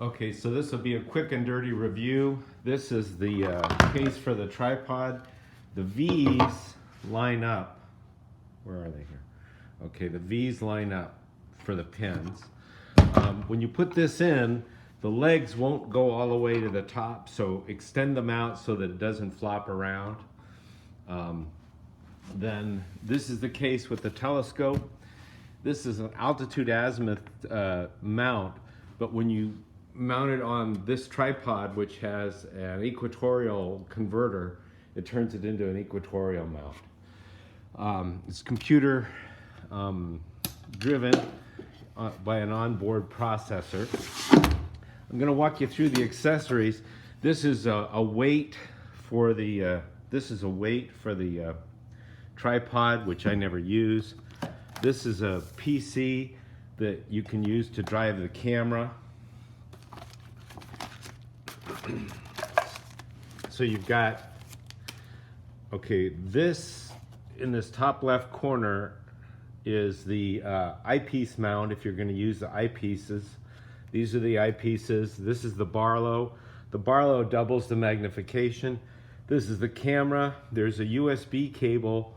Okay, so this will be a quick and dirty review. This is the case for the tripod. The V's line up. Where are they here? Okay, the V's line up for the pins. When you put this in, the legs won't go all the way to the top, so extend them out so that it doesn't flop around. Then this is the case with the telescope. This is an altitude azimuth mount, but when you mount it on this tripod, which has an equatorial converter, it turns it into an equatorial mount. It's computer driven by an onboard processor. I'm going to walk you through the accessories. This is a weight for the tripod, which I never use. This is a PC that you can use to drive the camera. So you've got, okay, this in this top left corner is the eyepiece mount if you're going to use the eyepieces. These are the eyepieces. This is the Barlow. The Barlow doubles the magnification. This is the camera. There's a USB cable.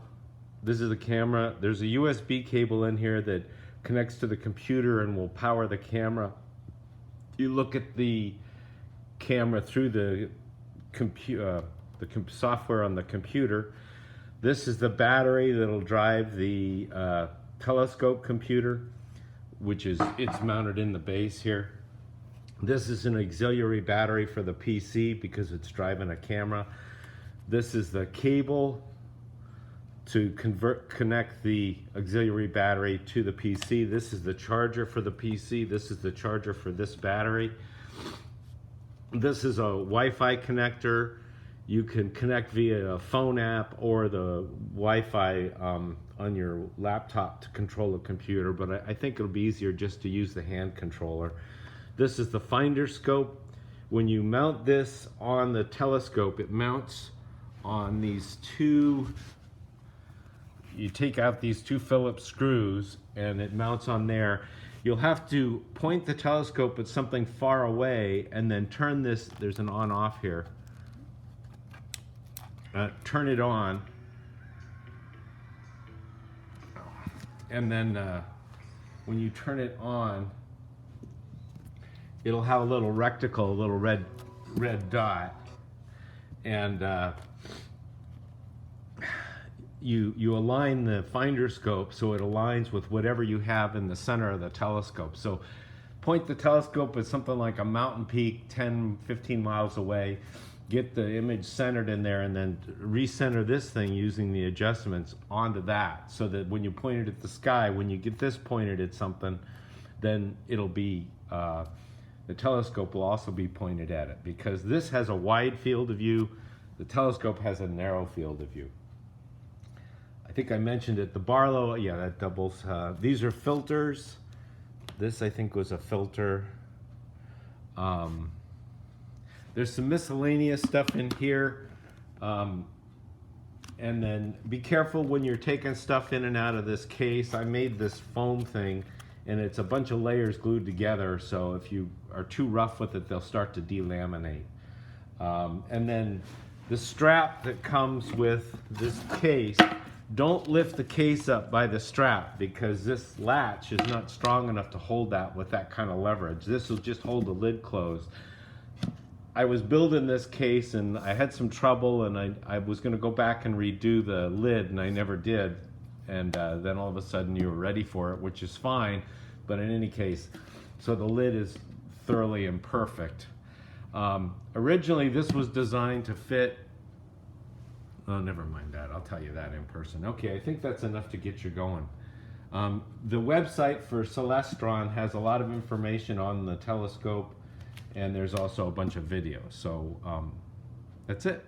This is the camera. There's a USB cable in here that connects to the computer and will power the camera. You look at the camera through the software on the computer. This is the battery that'll drive the telescope computer, which is, it's mounted in the base here. This is an auxiliary battery for the PC because it's driving a camera. This is the cable to connect the auxiliary battery to the PC. This is the charger for the PC. This is the charger for this battery. This is a Wi-Fi connector. You can connect via a phone app or the Wi-Fi on your laptop to control a computer, but I think it'll be easier just to use the hand controller. This is the finder scope. When you mount this on the telescope, it mounts on these two, you take out these two Phillips screws and it mounts on there. You'll have to point the telescope at something far away and then turn this, there's an on-off here. Turn it on. And then when you turn it on, it'll have a little reticle, a little red dot. And you align the finder scope so it aligns with whatever you have in the center of the telescope. So point the telescope at something like a mountain peak 10, 15 miles away, get the image centered in there, and then recenter this thing using the adjustments onto that, so that when you point it at the sky, when you get this pointed at something, then it'll be, the telescope will also be pointed at it, because this has a wide field of view, the telescope has a narrow field of view. I think I mentioned it, the Barlow, yeah, that doubles. These are filters. This, I think, was a filter. There's some miscellaneous stuff in here. And then be careful when you're taking stuff in and out of this case. I made this foam thing, and it's a bunch of layers glued together, so if you are too rough with it, they'll start to delaminate. And then the strap that comes with this case, don't lift the case up by the strap, because this latch is not strong enough to hold that with that kind of leverage. This will just hold the lid closed. I was building this case and I had some trouble, and I was going to go back and redo the lid, and I never did. And then all of a sudden you were ready for it, which is fine. But in any case, so the lid is thoroughly imperfect. Originally this was designed to fit, oh, never mind that. I'll tell you that in person. Okay, I think that's enough to get you going. The website for Celestron has a lot of information on the telescope, and there's also a bunch of videos. So that's it.